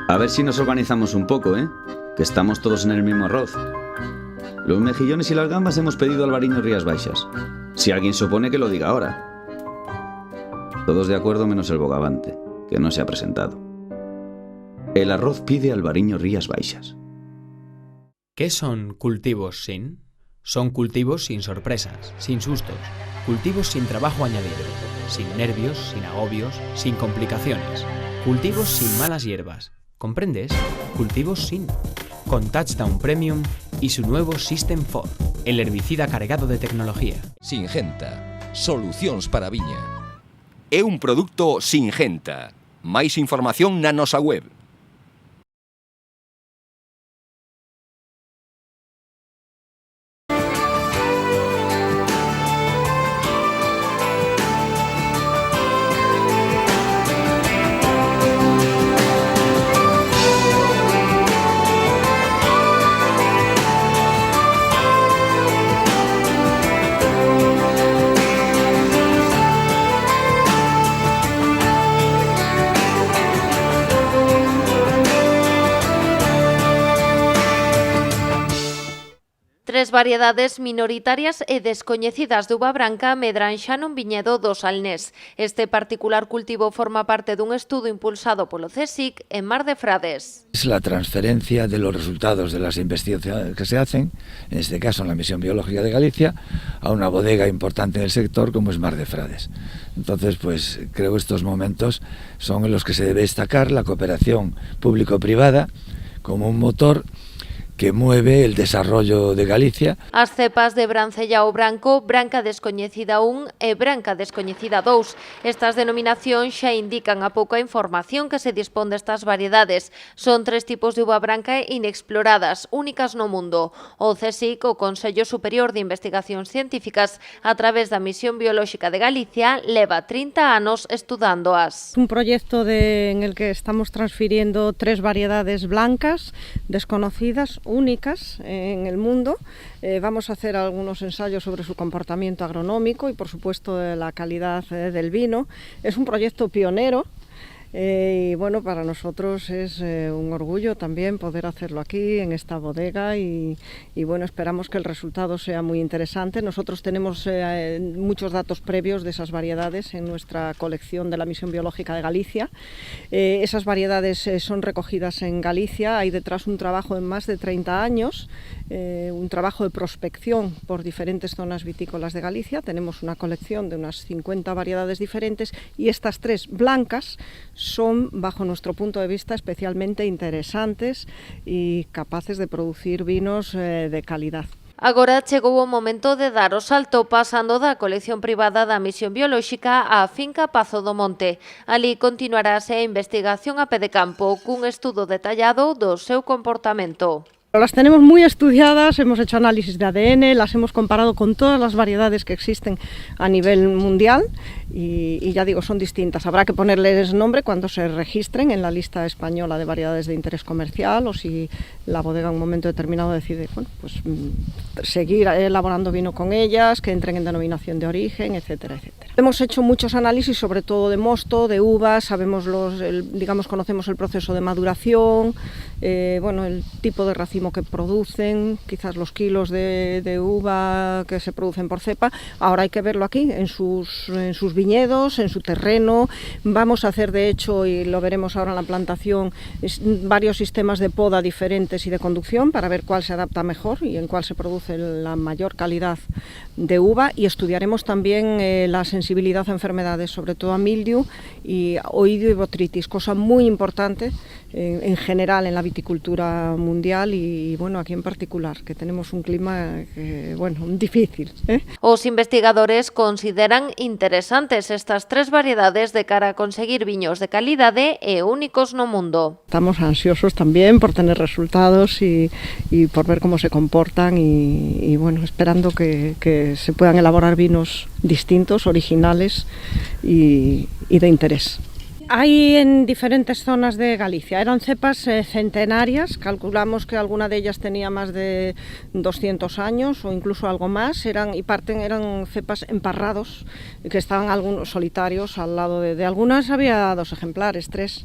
A ver si nos organizamos un poco, ¿eh? Que estamos todos en el mismo arroz. Los mejillones y las gambas hemos pedido Albariño Rías Baixas. Si alguien se opone, que lo diga ahora. Todos de acuerdo menos el bogavante, que no se ha presentado. El arroz pide Albariño Rías Baixas. ¿Qué son cultivos sin? Son cultivos sin sorpresas, sin sustos, cultivos sin trabajo añadido, sin nervios, sin agobios, sin complicaciones, cultivos sin malas hierbas. ¿Comprendes? Cultivos sin. Con Touchdown Premium y su nuevo System 4, el herbicida cargado de tecnología. Singenta, solucións para a viña. É un produto Singenta. Máis información na nosa web. Tres variedades minoritarias e descoñecidas de uva branca medran xa nun viñedo do Salnés. Este particular cultivo forma parte dun estudo impulsado polo CSIC en Mar de Frades. Es la transferencia de los resultados de las investigaciones que se hacen, en este caso en la Misión Biológica de Galicia, a una bodega importante en el sector como es Mar de Frades. Entonces, pues creo que estos momentos son en los que se debe destacar la cooperación público-privada como un motor que mueve el desarrollo de Galicia. As cepas de Brancellao Branco, Branca Descoñecida 1 e Branca Descoñecida 2. Estas denominacións xa indican a pouca información que se dispón destas variedades. Son tres tipos de uva branca inexploradas, únicas no mundo. O CSIC, o Consello Superior de Investigacións Científicas, a través da Misión Biolóxica de Galicia, leva 30 anos estudándoas. Un proyecto en el que estamos transfiriendo tres variedades blancas, desconocidas, únicas en el mundo. Vamos a hacer algunos ensayos sobre su comportamiento agronómico y por supuesto de la calidad del vino. Es un proyecto pionero. Y bueno, para nosotros es un orgullo también poder hacerlo aquí en esta bodega y bueno, esperamos que el resultado sea muy interesante. Nosotros tenemos muchos datos previos de esas variedades en nuestra colección de la Misión Biológica de Galicia. Esas variedades son recogidas en Galicia, hay detrás un trabajo de más de 30 años, un trabajo de prospección por diferentes zonas vitícolas de Galicia. Tenemos una colección de unas 50 variedades diferentes y estas tres blancas son, bajo nuestro punto de vista, especialmente interesantes y capaces de producir vinos de calidad. Agora chegou o momento de dar o salto pasando da colección privada da Misión Biolóxica á finca Pazo do Monte. Ali continuarase a investigación a pé de campo cun estudo detallado do seu comportamento. Las tenemos muy estudiadas, hemos hecho análisis de ADN, las hemos comparado con todas las variedades que existen a nivel mundial y ya digo, son distintas. Habrá que ponerles nombre cuando se registren en la lista española de variedades de interés comercial o si la bodega en un momento determinado decide, bueno, pues seguir elaborando vino con ellas, que entren en denominación de origen, etcétera, etcétera. Hemos hecho muchos análisis, sobre todo de mosto, de uvas, sabemos conocemos el proceso de maduración, bueno, el tipo de racimo que producen, quizás los kilos de uva que se producen por cepa. Ahora hay que verlo aquí, en sus viñedos, en su terreno. Vamos a hacer, de hecho, y lo veremos ahora en la plantación, varios sistemas de poda diferentes y de conducción para ver cuál se adapta mejor y en cuál se produce la mayor calidad de uva, y estudiaremos también la sensibilidad a enfermedades, sobre todo a mildiu y oidio y botrytis, cosa muy importante en general en la viticultura mundial y bueno, aquí en particular, que tenemos un clima difícil. Os investigadores consideran interesantes estas tres variedades de cara a conseguir viños de calidade e únicos no mundo. Estamos ansiosos también por tener resultados y por ver cómo se comportan y bueno, esperando que se puedan elaborar vinos distintos, originales y de interés. Hay en diferentes zonas de Galicia, eran cepas centenarias, calculamos que alguna de ellas tenía más de 200 años o incluso algo más, eran cepas emparrados, que estaban algunos solitarios al lado de algunas había 2 ejemplares, 3.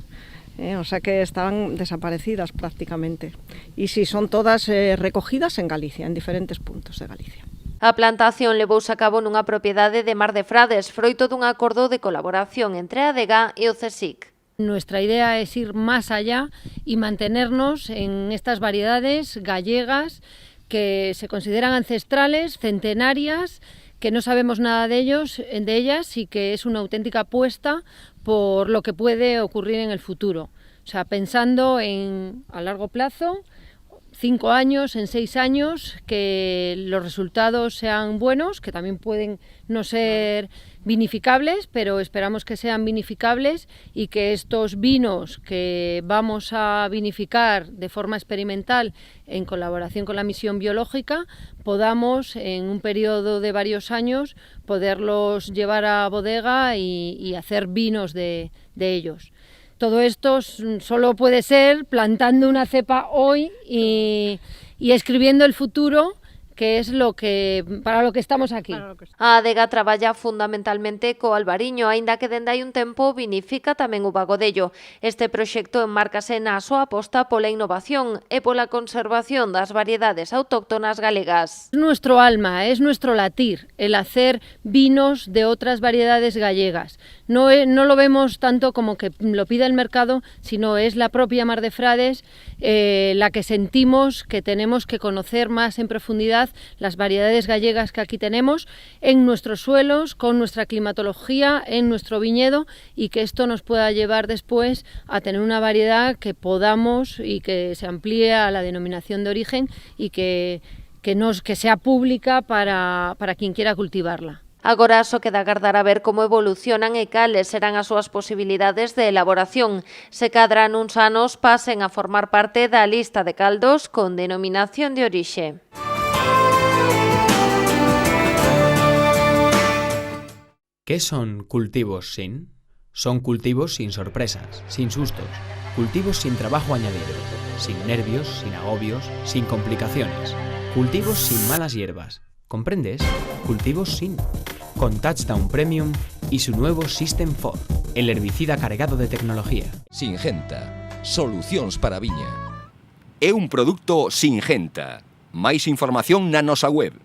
o sea que están desaparecidas prácticamente. Y sí, son todas recogidas en Galicia, en diferentes puntos de Galicia. A plantación levouse a cabo nunha propiedade de Mar de Frades, froito dun acordo de colaboración entre a ADEGA e o CSIC. Nuestra idea es ir más allá y mantenernos en estas variedades gallegas que se consideran ancestrales, centenarias, que no sabemos nada de ellas y que es una auténtica apuesta por lo que puede ocurrir en el futuro. O sea, pensando a largo plazo, 5 años, en 6 años, que los resultados sean buenos, que también pueden no ser vinificables, pero esperamos que sean vinificables y que estos vinos que vamos a vinificar de forma experimental en colaboración con la misión biológica, podamos en un periodo de varios años poderlos llevar a bodega y hacer vinos de ellos. Todo esto solo puede ser plantando una cepa hoy y escribiendo el futuro, que es para lo que estamos aquí. A ADEGA traballa fundamentalmente co albariño, aínda que dende hai un tempo vinifica tamén o bagodello. Este proxecto enmárcase na súa aposta pola innovación e pola conservación das variedades autóctonas galegas. Es nuestro alma, es nuestro latir, el hacer vinos de otras variedades gallegas. No lo vemos tanto como que lo pida el mercado, sino es la propia Mar de Frades la que sentimos que tenemos que conocer más en profundidad las variedades gallegas que aquí tenemos en nuestros suelos, con nuestra climatología, en nuestro viñedo, y que esto nos pueda llevar después a tener una variedad que podamos y que se amplíe a la denominación de origen y que sea pública para quien quiera cultivarla. Agora só queda agardar a ver como evolucionan e cales serán as súas posibilidades de elaboración. Se cadra nuns anos pasen a formar parte da lista de caldos con denominación de orixe. ¿Qué son cultivos sin? Son cultivos sin sorpresas, sin sustos, cultivos sin trabajo añadido, sin nervios, sin agobios, sin complicaciones, cultivos sin malas hierbas. ¿Comprendes? Cultivos sin. Con Touchdown Premium y su nuevo System 4, el herbicida cargado de tecnología. Singenta. Solucións para a viña. É un produto Singenta. Máis información na nosa web.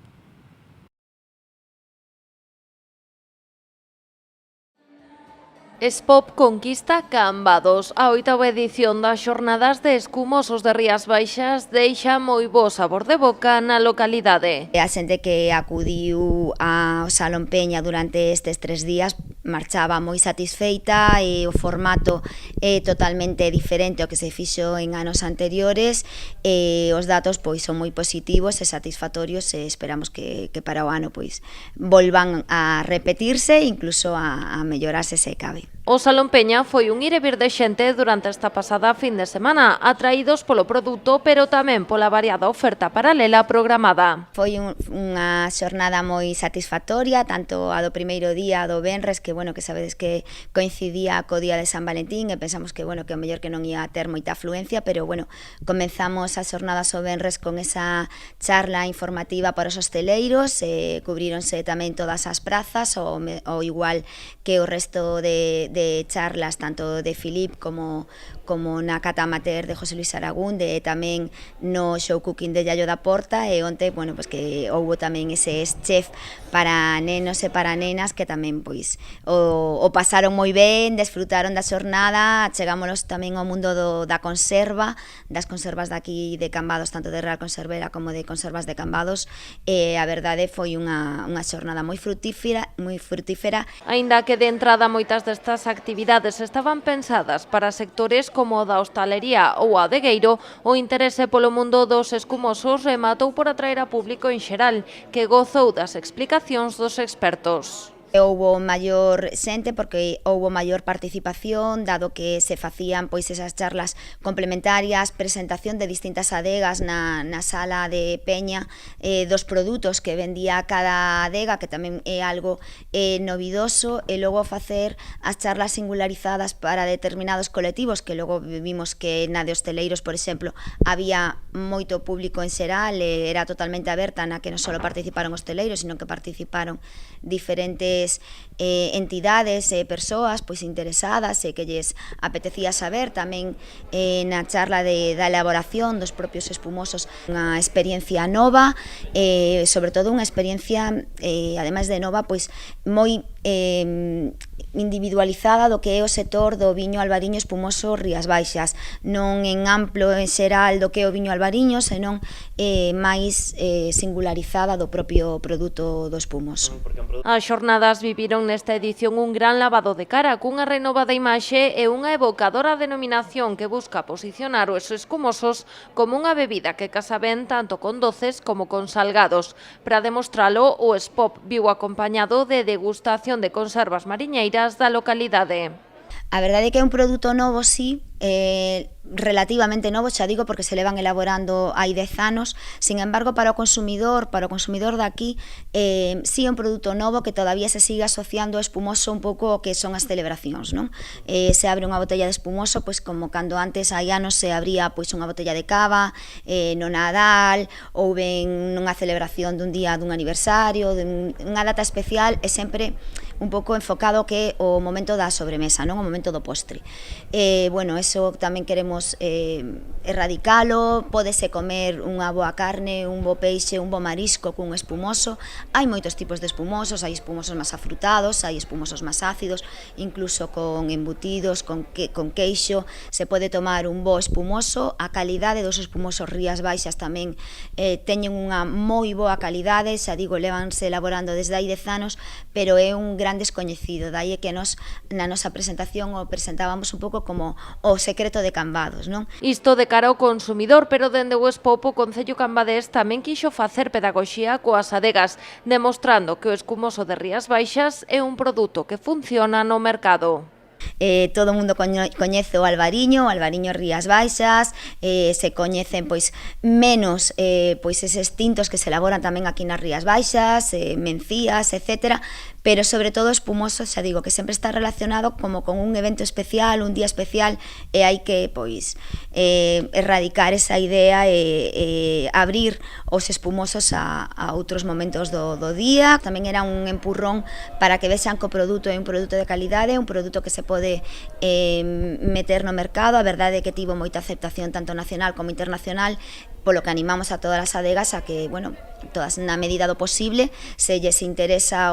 Spop conquista Cambados. A 8ª edición das xornadas de escumosos de Rías Baixas deixa moi bo sabor de boca na localidade. A xente que acudiu ao Salón Peña durante estes 3 días marchaba moi satisfeita e o formato é totalmente diferente ao que se fixo en anos anteriores e os datos pois son moi positivos e satisfactorios e esperamos que para o ano pois volvan a repetirse e incluso a mellorarse se cabe. O Salón Peña foi un ir e vir de xente durante esta pasada fin de semana, atraídos polo produto, pero tamén pola variada oferta paralela programada. Foi unha xornada moi satisfactoria, tanto a do primeiro día, a do venres, que sabedes que coincidía co día de San Valentín e pensamos que o mellor que non ia ter moita afluencia, pero comenzamos as xornadas o venres con esa charla informativa para os hosteleiros, cubríronse tamén todas as prazas, o igual que o resto de charlas, tanto de Filip como na Cata Amateur de José Luis Aragúnde e tamén no show cooking de Yayo da Porta e onte, que houbo tamén ese chef para nenos e para nenas que tamén o pasaron moi ben, desfrutaron da xornada, chegámonos tamén ao mundo da conserva, das conservas daqui de Cambados, tanto de Real Conservera como de conservas de Cambados, e a verdade foi unha xornada moi frutífera. Aínda que de entrada moitas destas actividades estaban pensadas para sectores como o da hostalería ou a adegueiro, o interese polo mundo dos escumosos rematou por atraer a público en xeral, que gozou das explicacións dos expertos. Houbo maior xente porque houbo maior participación, dado que se facían esas charlas complementarias, presentación de distintas adegas na sala de Peña dos produtos que vendía cada adega, que tamén é algo novidoso, e logo facer as charlas singularizadas para determinados colectivos, que logo vimos que na de hosteleiros, por exemplo, había moito público en xeral, era totalmente aberta, na que non só participaron hosteleiros, sino que participaron diferentes diferentes entidades e persoas pois interesadas e que lles apetecía saber tamén na charla da elaboración dos propios espumosos, unha experiencia nova, sobre todo unha experiencia ademais de nova, pois moi individualizada do que é o sector do viño albariño espumoso Rías Baixas, non en amplo en xeral do que é o viño albariño, senón máis singularizada do propio produto do espumoso. As xornadas viviron nesta edición un gran lavado de cara cunha renovada imaxe e unha evocadora denominación que busca posicionar os espumosos como unha bebida que casa ben tanto con doces como con salgados. Para demostralo, o Spop viu acompañado de degustación de conservas mariñeiras da localidade. A verdade é que é un produto novo, sí, relativamente novo, xa digo, porque se levan elaborando hai 10 anos, sin embargo, para o consumidor de aquí, sí é un produto novo que todavía se sigue asociando ao espumoso un pouco o que son as celebracións, non? Se abre unha botella de espumoso, pois como cando antes hai anos se abría pois unha botella de cava, no Nadal, ou ben nunha celebración dun día dun aniversario, dunha data especial, é sempre un pouco enfocado que o momento da sobremesa, non o momento do postre. Bueno, eso tamén queremos erradicalo, pódese comer unha boa carne, un bo peixe, un bo marisco cun espumoso. Hai moitos tipos de espumosos, hai espumosos máis afrutados, hai espumosos máis ácidos, incluso con embutidos, con queixo, se pode tomar un bo espumoso. A calidade dos espumosos Rías Baixas tamén teñen unha moi boa calidade, xa digo, levanse elaborando desde hai 10 anos, pero é un gran descoñecido, dai que nos na nosa presentación o presentábamos un pouco como o secreto de Cambados, non? Isto de cara ao consumidor, pero dende o Spop o Concello Cambadés tamén quixo facer pedagoxía coas adegas, demostrando que o espumoso de Rías Baixas é un produto que funciona no mercado. Todo o mundo coñece o albariño Rías Baixas, se coñecen pois menos pois eses tintos que se elaboran tamén aquí nas Rías Baixas, mencías, etcétera, pero sobre todo espumoso, xa digo, que sempre está relacionado como con un evento especial, un día especial, e hai que pois erradicar esa idea e abrir os espumosos a outros momentos do día. Tamén era un empurrón para que vexan que o produto é un produto de calidade, un produto que se pode meter no mercado. A verdade é que tivo moita aceptación tanto nacional como internacional, polo que animamos a todas as adegas a que, bueno, todas na medida do posible, se lles interesa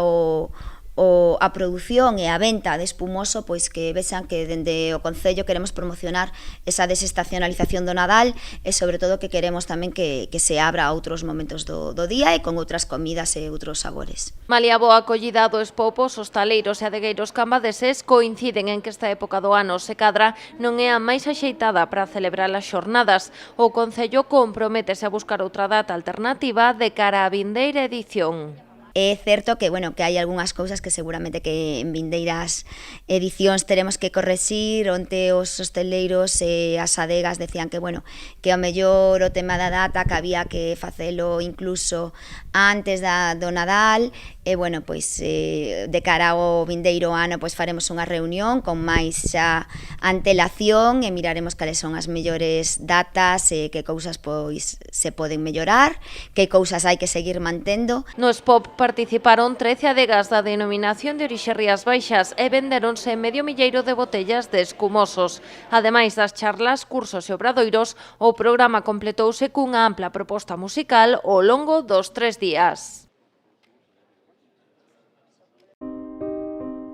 a produción e a venta de espumoso, pois que vexan que dende o Concello queremos promocionar esa desestacionalización do Nadal e sobre todo que queremos tamén que se abra a outros momentos do día e con outras comidas e outros sabores. Malia boa acollida do Spop, os hostaleiros e adegueiros cambadeses coinciden en que esta época do ano se cadra non é a máis axeitada para celebrar as xornadas. O Concello comprométese a buscar outra data alternativa de cara á vindeira edición. É certo que, bueno, que hai algunhas cousas que seguramente que en vindeiras edicións teremos que correxir. Onte os hosteleiros e as adegas decían que, bueno, que ao mellor o tema da data que había que facelo incluso antes do Nadal, e, bueno, pois de cara ao vindeiro ano pois faremos unha reunión con máis xa antelación e miraremos cales son as mellores datas e que cousas pois se poden mellorar, que cousas hai que seguir mantendo. No Spop participaron 13 adegas da denominación de orixe Rías Baixas e venderonse medio milleiro de botellas de espumosos. Ademais das charlas, cursos e obradoiros, o programa completouse cunha ampla proposta musical ao longo dos 3 días.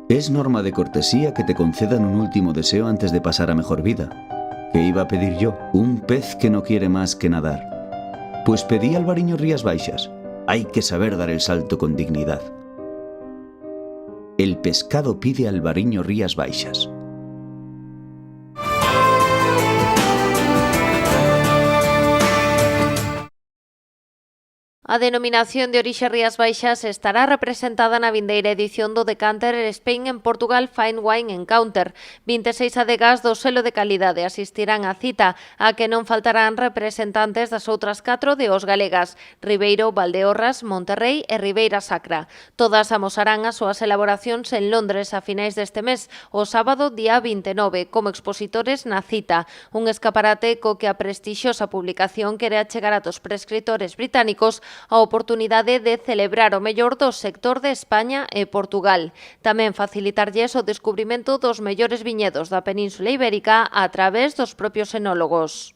Es norma de cortesía que te concedan un último deseo antes de pasar a mejor vida. ¿Qué iba a pedir yo? Un pez que no quiere más que nadar. Pues pedí albariño Rías Baixas. Hay que saber dar el salto con dignidad. El pescado pide albariño Rías Baixas. A denominación de orixe Rías Baixas estará representada na vindeira edición do Decanter Spain en Portugal Fine Wine Encounter. 26 adegas do selo de calidade asistirán á cita, a que non faltarán representantes das outras 4 de os galegas, Ribeiro, Valdeorras, Monterrei e Ribeira Sacra. Todas amosarán as súas elaboracións en Londres a finais deste mes, o sábado día 29, como expositores na cita, un escaparate co que a prestixiosa publicación quere achegar a dos prescritores británicos a oportunidade de celebrar o mellor do sector de España e Portugal. Tamén facilitarlles o descubrimento dos mellores viñedos da Península Ibérica a través dos propios enólogos.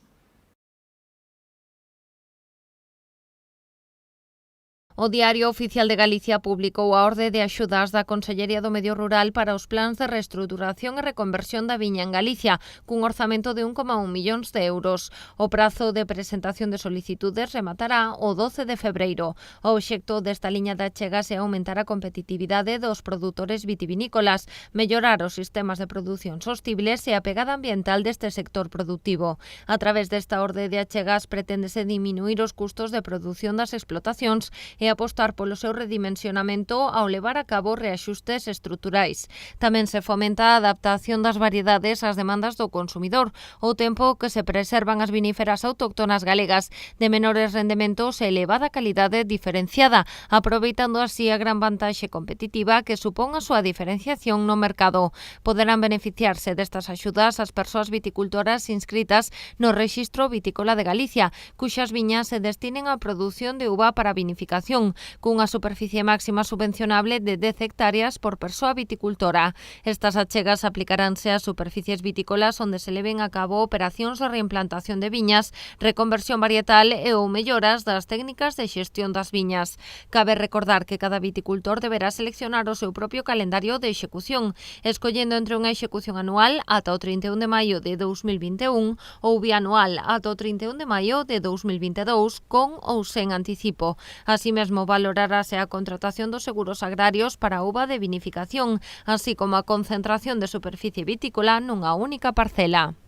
O Diario Oficial de Galicia publicou a orde de axudas da Consellería do Medio Rural para os plans de reestruturación e reconversión da viña en Galicia, cun orzamento de 1,1 millóns de euros. O prazo de presentación de solicitudes rematará o 12 de febreiro. O obxecto desta liña de achegas é aumentar a competitividade dos produtores vitivinícolas, mellorar os sistemas de produción sostibles e a pegada ambiental deste sector productivo. A través desta orde de achegas preténdese diminuir os custos de produción das explotacións e apostar polo seu redimensionamento ao levar a cabo reaxustes estruturais. Tamén se fomenta a adaptación das variedades ás demandas do consumidor, ao tempo que se preservan as viníferas autóctonas galegas de menores rendementos e elevada calidade diferenciada, aproveitando así a gran vantaxe competitiva que supón a súa diferenciación no mercado. Poderán beneficiarse destas axudas as persoas viticultoras inscritas no Rexistro Vitícola de Galicia, cuxas viñas se destinen á produción de uva para vinificación, cunha superficie máxima subvencionable de 10 hectáreas por persoa viticultora. Estas achegas aplicaránse ás superficies vitícolas onde se leven a cabo operacións de reimplantación de viñas, reconversión varietal e ou melloras das técnicas de xestión das viñas. Cabe recordar que cada viticultor deberá seleccionar o seu propio calendario de execución, escollendo entre unha execución anual ata o 31 de maio de 2021 ou bianual ata o 31 de maio de 2022 con ou sen anticipo. Así mesmo valorarase a contratación dos seguros agrarios para a uva de vinificación, así como a concentración de superficie vitícola nunha única parcela.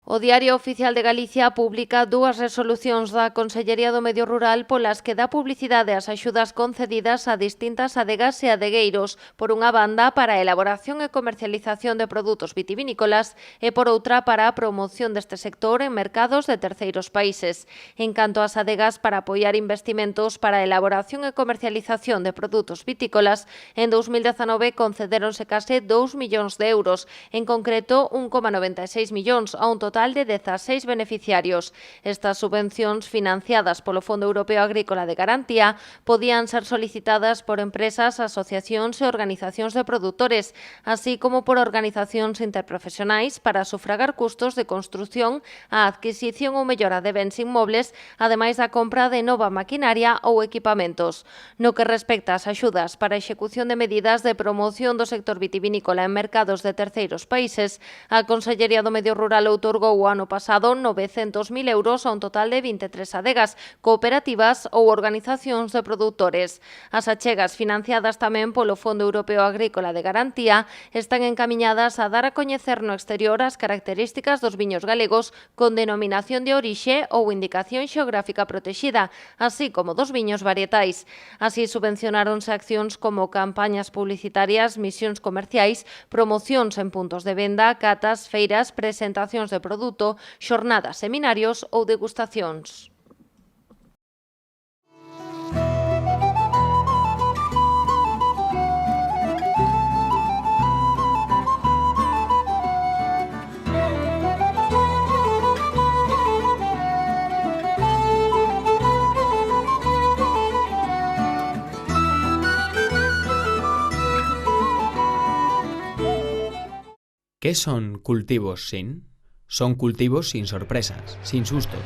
O Diario Oficial de Galicia publica dúas resolucións da Consellería do Medio Rural polas que dá publicidade ás axudas concedidas a distintas adegas e adegueiros, por unha banda para a elaboración e comercialización de produtos vitivinícolas e por outra para a promoción deste sector en mercados de terceiros países. En canto ás adegas para apoiar investimentos para a elaboración e comercialización de produtos vitícolas, en 2019 concedéronse case 2 millóns de euros, en concreto 1,96 millóns a un total de 16 beneficiarios. Estas subvencións financiadas polo Fondo Europeo Agrícola de Garantía podían ser solicitadas por empresas, asociacións e organizacións de produtores, así como por organizacións interprofesionais para sufragar custos de construción, a adquisición ou mellora de bens inmobles, ademais da compra de nova maquinaria ou equipamentos. No que respecta ás axudas para a execución de medidas de promoción do sector vitivinícola en mercados de terceiros países, a Consellería do Medio Rural outorgou o ano pasado 900.000 euros a un total de 23 adegas, cooperativas ou organizacións de produtores. As achegas financiadas tamén polo Fondo Europeo Agrícola de Garantía están encamiñadas a dar a coñecer no exterior as características dos viños galegos con denominación de orixe ou indicación xeográfica protexida, así como dos viños varietais. Así subvencionáronse accións como campañas publicitarias, misións comerciais, promocións en puntos de venda, catas, feiras, presentacións de produto, xornadas, seminarios ou degustacións. ¿Qué son cultivos sin? Son cultivos sin sorpresas, sin sustos,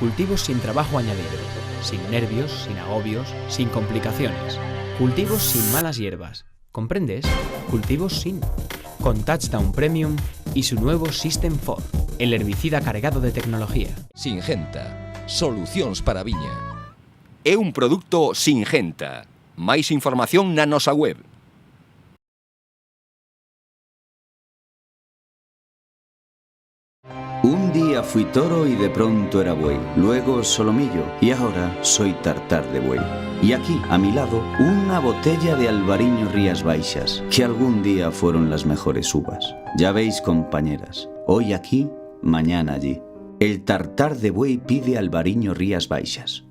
cultivos sin trabajo añadido, sin nervios, sin agobios, sin complicaciones, cultivos sin malas hierbas. ¿Comprendes? Cultivos sin. Con Touchdown Premium y su nuevo System 4, el herbicida cargado de tecnología. Singenta, solucións para a viña. É un produto Singenta. Máis información na nosa web. Un día fui toro y de pronto era buey, luego solomillo y ahora soy tartar de buey. Y aquí, a mi lado, una botella de Albariño Rías Baixas, que algún día fueron las mejores uvas. Ya veis, compañeras, hoy aquí, mañana allí. El tartar de buey pide Albariño Rías Baixas.